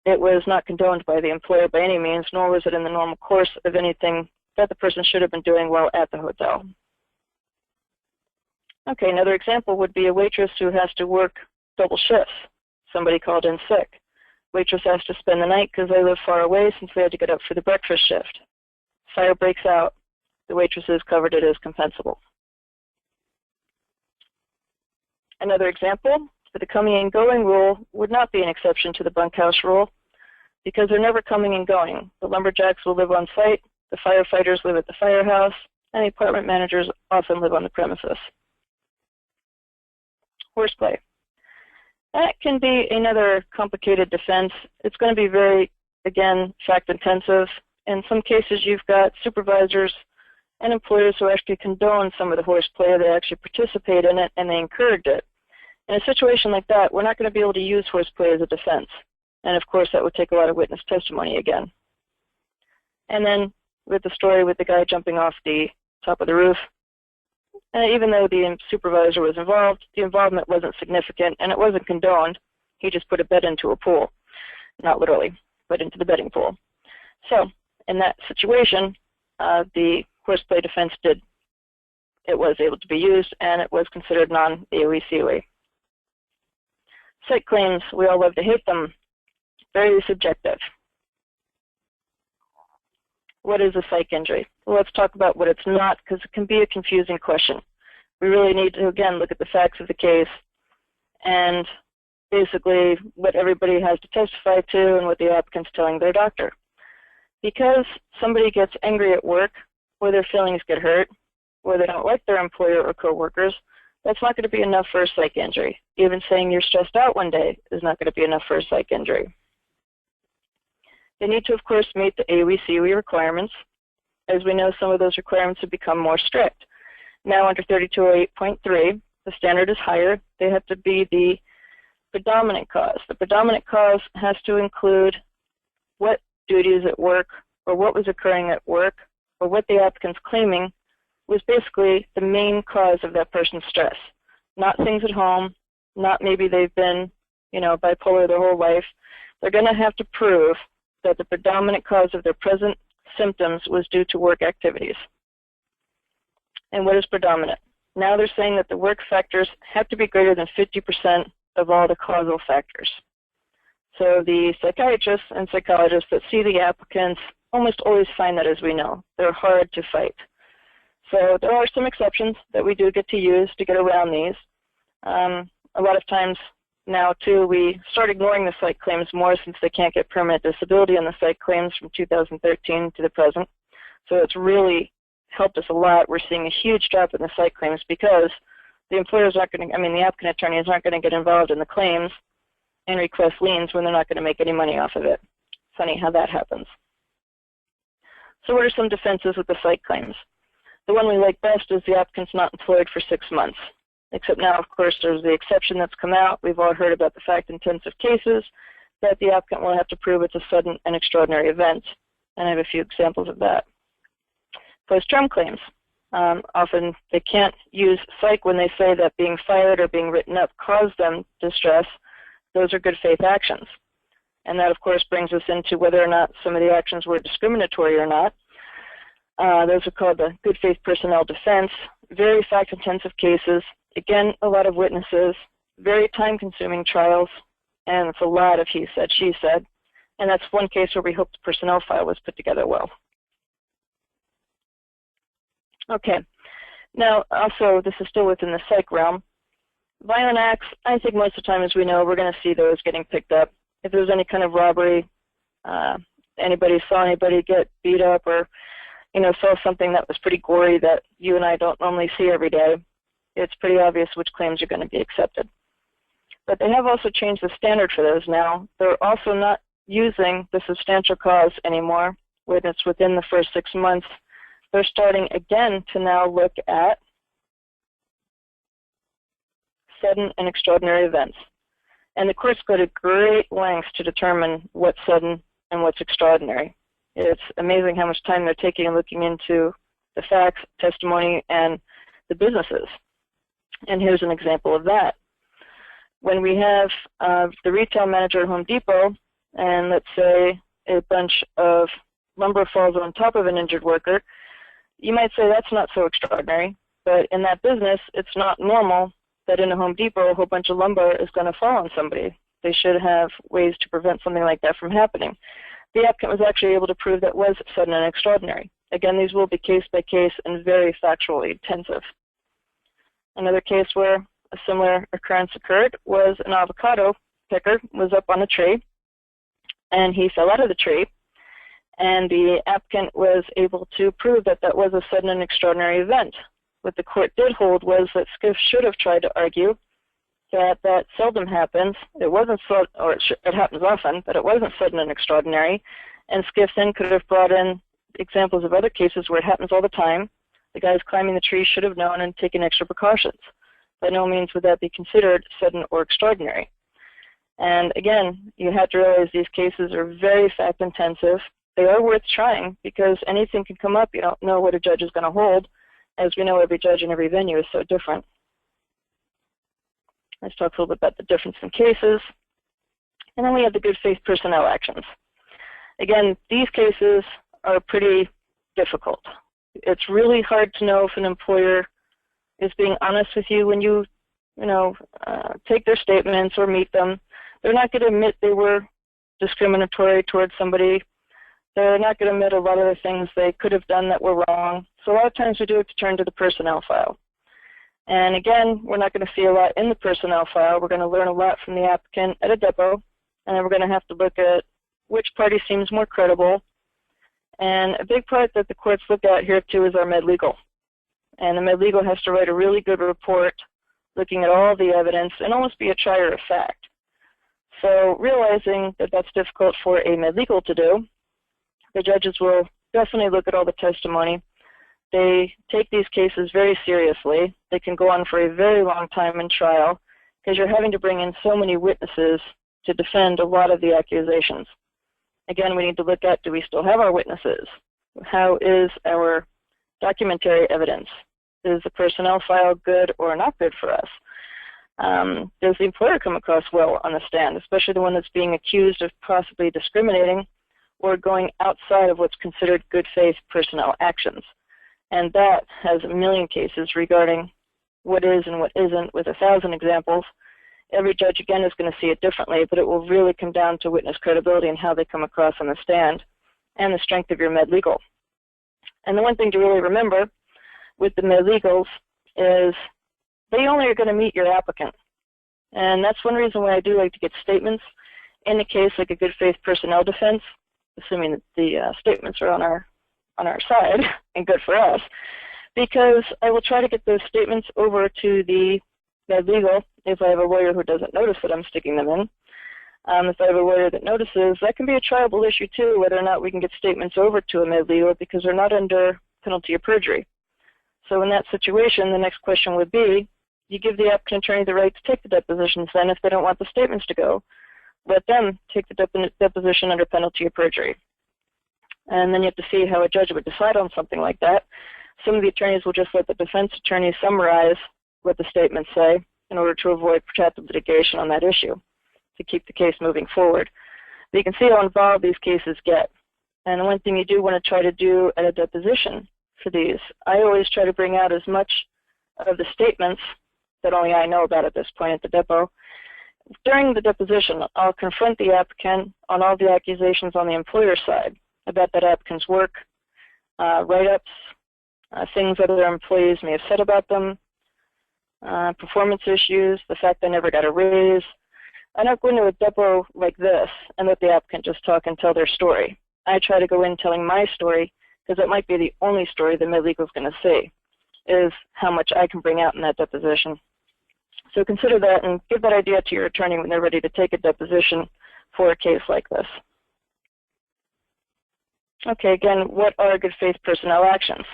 it was not condoned by the employer by any means, nor was it in the normal course of anything that the person should have been doing while at the hotel. Okay, another example would be a waitress who has to work double shifts. Somebody called in sick. Waitress has to spend the night because they live far away since they had to get up for the breakfast shift. Fire breaks out. The waitress is covered. It is compensable. Another example, the coming and going rule would not be an exception to the bunkhouse rule because they're never coming and going. The lumberjacks will live on site, the firefighters live at the firehouse, and the apartment managers often live on the premises. Horseplay. That can be another complicated defense. It's going to be very, again, fact-intensive. In some cases, you've got supervisors and employers who actually condone some of the horseplay. They actually participate in it, and they encourage it. In a situation like that, we're not going to be able to use horseplay as a defense And of course, that would take a lot of witness testimony again. And then with the story with the guy jumping off the top of the roof, even though the supervisor was involved, the involvement wasn't significant and it wasn't condoned. He just put a bed into a pool, not literally, but into the betting pool. So in that situation, the horseplay defense was able to be used, and it was considered non-AOE COA. Psych claims, we all love to hate them. Very subjective. What is a psych injury? Well, let's talk about what it's not, because it can be a confusing question. We really need to, again, look at the facts of the case and basically what everybody has to testify to and what the applicant's telling their doctor. Because somebody gets angry at work, or their feelings get hurt, or they don't like their employer or coworkers, that's not going to be enough for a psych injury. Even saying you're stressed out one day is not going to be enough for a psych injury. They need to, of course, meet the AOE COE requirements. As we know, some of those requirements have become more strict. Now, under 3208.3, the standard is higher. They have to be the predominant cause. The predominant cause has to include what duties at work, or what was occurring at work, or what the applicant's claiming was basically the main cause of that person's stress. Not things at home, not maybe they've been, bipolar their whole life. They're going to have to prove that the predominant cause of their present symptoms was due to work activities. And what is predominant? Now they're saying that the work factors have to be greater than 50% of all the causal factors. So the psychiatrists and psychologists that see the applicants almost always find that, as we know. They're hard to fight. So there are some exceptions that we do get to use to get around these. A lot of times now, too, we start ignoring the psych claims more since they can't get permanent disability on the psych claims from 2013 to the present. So it's really helped us a lot. We're seeing a huge drop in the psych claims because the employers aren't going to, the applicant attorneys aren't going to get involved in the claims and request liens when they're not going to make any money off of it. Funny how that happens. So what are some defenses with the psych claims? The one we like best is the applicant's not employed for 6 months. Except now, of course, there's the exception that's come out. We've all heard about the fact-intensive cases that the applicant will have to prove it's a sudden and extraordinary event. And I have a few examples of that. Post-term claims. Often they can't use psych when they say that being fired or being written up caused them distress. Those are good faith actions. And that, of course, brings us into whether or not some of the actions were discriminatory or not. Those are called the good faith personnel defense. Very fact-intensive cases. Again, a lot of witnesses. Very time-consuming trials. And it's a lot of he said, she said. And that's one case where we hope the personnel file was put together well. Okay. Now, also, this is still within the psych realm. Violent acts, I think most of the time, as we know, we're going to see those getting picked up. If there's any kind of robbery, anybody saw anybody get beat up or, saw something that was pretty gory that you and I don't normally see every day, it's pretty obvious which claims are going to be accepted. But they have also changed the standard for those now. They're also not using the substantial cause anymore, when it's within the first 6 months. They're starting again to now look at sudden and extraordinary events. And the courts go to great lengths to determine what's sudden and what's extraordinary. It's amazing how much time they're taking and looking into the facts, testimony, and the businesses. And here's an example of that. When we have the retail manager at Home Depot, and let's say a bunch of lumber falls on top of an injured worker, you might say that's not so extraordinary, but in that business, it's not normal that in a Home Depot, a whole bunch of lumber is going to fall on somebody. They should have ways to prevent something like that from happening. The applicant was actually able to prove that was sudden and extraordinary. Again, these will be case by case and very factually intensive. Another case where a similar occurrence occurred was an avocado picker was up on a tree, and he fell out of the tree. And the applicant was able to prove that that was a sudden and extraordinary event. What the court did hold was that Skiff should have tried to argue that that seldom happens. It wasn't, or it happens often, but it wasn't sudden and extraordinary. And Skiff then could have brought in examples of other cases where it happens all the time. The guys climbing the tree should have known and taken extra precautions. By no means would that be considered sudden or extraordinary. And again, you have to realize these cases are very fact intensive. They are worth trying because anything can come up. You don't know what a judge is going to hold. As we know, every judge in every venue is so different. Let's talk a little bit about the difference in cases. And then we have the good faith personnel actions. Again, these cases are pretty difficult. It's really hard to know if an employer is being honest with you when you take their statements or meet them. They're not going to admit they were discriminatory towards somebody. They're not going to admit a lot of the things they could have done that were wrong. So a lot of times we do have to turn to the personnel file. And again, we're not going to see a lot in the personnel file. We're going to learn a lot from the applicant at a depot, and then we're going to have to look at which party seems more credible. And a big part that the courts look at here too is our med-legal. And the med-legal has to write a really good report looking at all the evidence and almost be a trier of fact. So realizing that that's difficult for a med-legal to do, the judges will definitely look at all the testimony. They take these cases very seriously. They can go on for a very long time in trial because you're having to bring in so many witnesses to defend a lot of the accusations. Again, we need to look at, do we still have our witnesses? How is our documentary evidence? Is the personnel file good or not good for us? Does the employer come across well on the stand, especially the one that's being accused of possibly discriminating or going outside of what's considered good faith personnel actions? And that has a million cases regarding what is and what isn't with 1,000 examples. Every judge, again, is going to see it differently, but it will really come down to witness credibility and how they come across on the stand and the strength of your med-legal. And the one thing to really remember with the med-legals is they only are going to meet your applicant. And that's one reason why I do like to get statements in a case like a good faith personnel defense, assuming that the statements are on our side and good for us, because I will try to get those statements over to the med-legal if I have a lawyer who doesn't notice that I'm sticking them in. If I have a lawyer that notices, that can be a triable issue too, whether or not we can get statements over to a med-legal because they're not under penalty of perjury. So in that situation, the next question would be, you give the applicant attorney the right to take the depositions then if they don't want the statements to go. Let them take the deposition under penalty of perjury. And then you have to see how a judge would decide on something like that. Some of the attorneys will just let the defense attorney summarize what the statements say in order to avoid protracted litigation on that issue to keep the case moving forward. But you can see how involved these cases get. And the one thing you do want to try to do at a deposition for these, I always try to bring out as much of the statements that only I know about at this point at the depot. During the deposition, I'll confront the applicant on all the accusations on the employer side about that applicant's work, write-ups, things other employees may have said about them, performance issues, the fact they never got a raise. I don't go into a depot like this and let the applicant just talk and tell their story. I try to go in telling my story because it might be the only story the med-legal is going to see, is how much I can bring out in that deposition. So consider that and give that idea to your attorney when they're ready to take a deposition for a case like this. Okay, again, what are good faith personnel actions?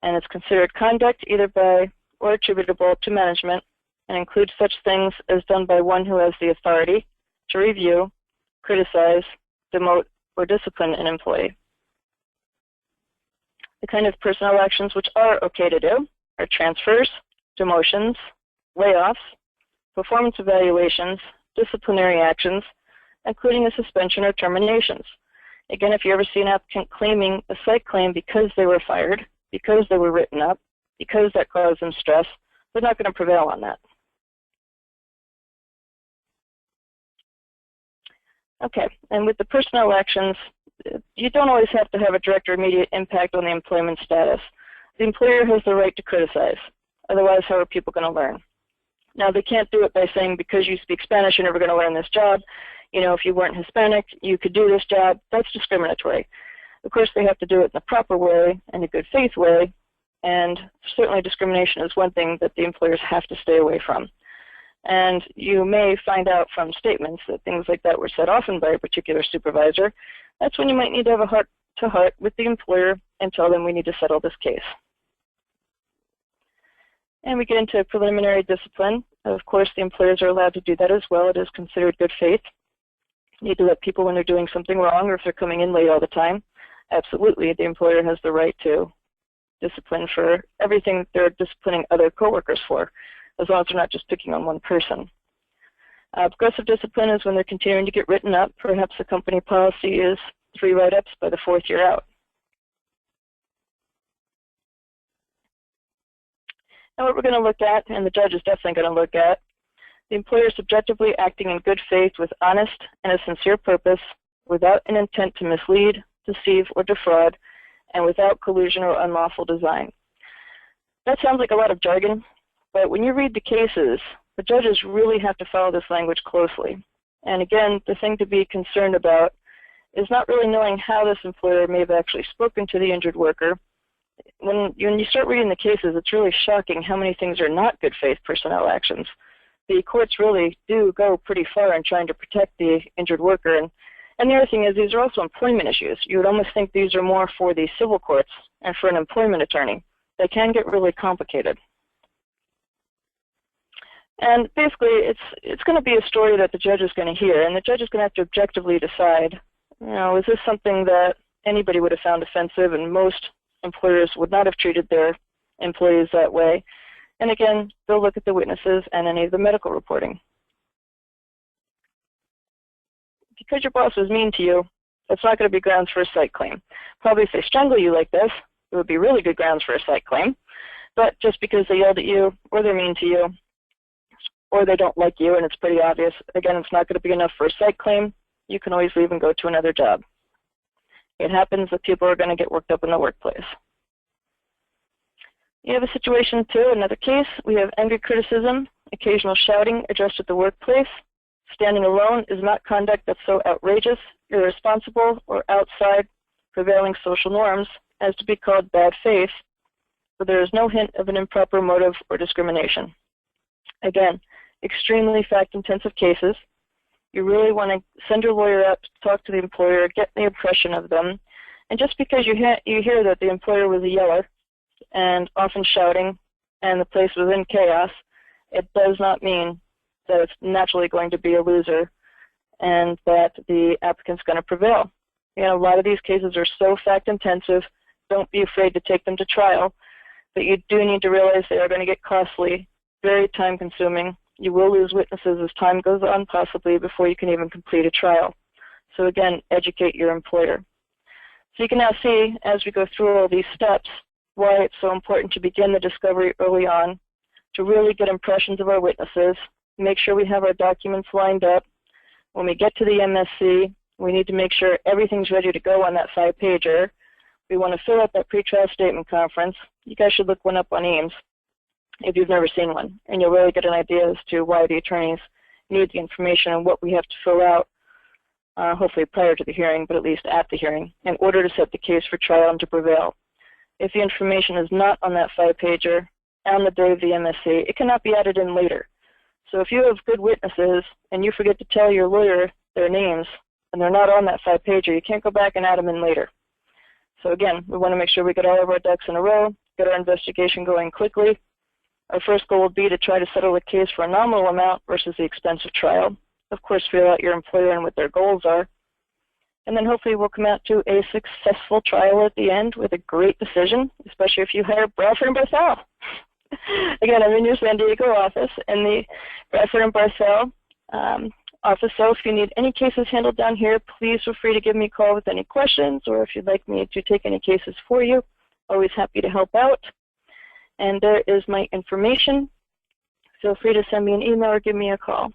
And it's considered conduct either by or attributable to management and includes such things as done by one who has the authority to review, criticize, demote, or discipline an employee. The kind of personnel actions which are okay to do are transfers, demotions, layoffs, performance evaluations, disciplinary actions, including a suspension or terminations. Again, if you ever see an applicant claiming a psych claim because they were fired, because they were written up, because that caused them stress, they're not going to prevail on that. Okay, and with the personnel actions, you don't always have to have a direct or immediate impact on the employment status. The employer has the right to criticize. Otherwise, how are people going to learn? Now, they can't do it by saying, because you speak Spanish, you're never going to learn this job. You know, if you weren't Hispanic, you could do this job. That's discriminatory. Of course, they have to do it in the proper way, in a good faith way, and certainly discrimination is one thing that the employers have to stay away from. And you may find out from statements that things like that were said often by a particular supervisor. That's when you might need to have a heart-to-heart with the employer and tell them we need to settle this case. And we get into preliminary discipline. Of course, the employers are allowed to do that as well. It is considered good faith. You need to let people when they're doing something wrong or if they're coming in late all the time. Absolutely, the employer has the right to discipline for everything they're disciplining other coworkers for, as long as they're not just picking on one person. Aggressive discipline is when they're continuing to get written up. Perhaps the company policy is 3 write-ups by the 4th year out. And what we're going to look at, and the judge is definitely going to look at, the employer subjectively acting in good faith with honest and a sincere purpose, without an intent to mislead, deceive, or defraud, and without collusion or unlawful design. That sounds like a lot of jargon, but when you read the cases, the judges really have to follow this language closely. And again, the thing to be concerned about is not really knowing how this employer may have actually spoken to the injured worker. When you start reading the cases, it's really shocking how many things are not good faith personnel actions. The courts really do go pretty far in trying to protect the injured worker. And the other thing is, these are also employment issues. You would almost think these are more for the civil courts and for an employment attorney. They can get really complicated. And basically, it's going to be a story that the judge is going to hear, and the judge is going to have to objectively decide, is this something that anybody would have found offensive, and most employers would not have treated their employees that way. And again, they'll look at the witnesses and any of the medical reporting. Because your boss was mean to you, that's not going to be grounds for a psych claim. Probably if they strangle you like this, it would be really good grounds for a psych claim. But just because they yelled at you, or they're mean to you, or they don't like you, and it's pretty obvious, again, it's not going to be enough for a psych claim. You can always leave and go to another job. It happens that people are going to get worked up in the workplace. You have a situation too, another case. We have angry criticism, occasional shouting addressed at the workplace. Standing alone is not conduct that's so outrageous, irresponsible, or outside prevailing social norms as to be called bad faith, but there is no hint of an improper motive or discrimination. Again, extremely fact-intensive cases. You really want to send your lawyer out to talk to the employer, get the impression of them. And just because you hear that the employer was a yeller and often shouting and the place was in chaos, it does not mean that it's naturally going to be a loser and that the applicant's going to prevail. A lot of these cases are so fact-intensive, don't be afraid to take them to trial, but you do need to realize they are going to get costly, very time-consuming. You will lose witnesses as time goes on, possibly before you can even complete a trial. So again, educate your employer. So you can now see, as we go through all these steps, why it's so important to begin the discovery early on, to really get impressions of our witnesses, make sure we have our documents lined up. When we get to the MSC, we need to make sure everything's ready to go on that 5-pager. We want to fill out that pretrial statement conference. You guys should look one up on Eames if you've never seen one, and you'll really get an idea as to why the attorneys need the information and what we have to fill out, hopefully prior to the hearing, but at least at the hearing, in order to set the case for trial and to prevail. If the information is not on that 5-pager on the day of the MSC, it cannot be added in later. So if you have good witnesses and you forget to tell your lawyer their names and they're not on that 5-pager, you can't go back and add them in later. So again, we want to make sure we get all of our ducks in a row, get our investigation going quickly. Our first goal would be to try to settle a case for a nominal amount versus the expense of trial. Of course, figure out your employer and what their goals are. And then hopefully we'll come out to a successful trial at the end with a great decision, especially if you hire Bradford Barthel. Again, I'm in your San Diego office in the Bradford Barthel office. So if you need any cases handled down here, please feel free to give me a call with any questions, or if you'd like me to take any cases for you, always happy to help out. And there is my information. Feel free to send me an email or give me a call.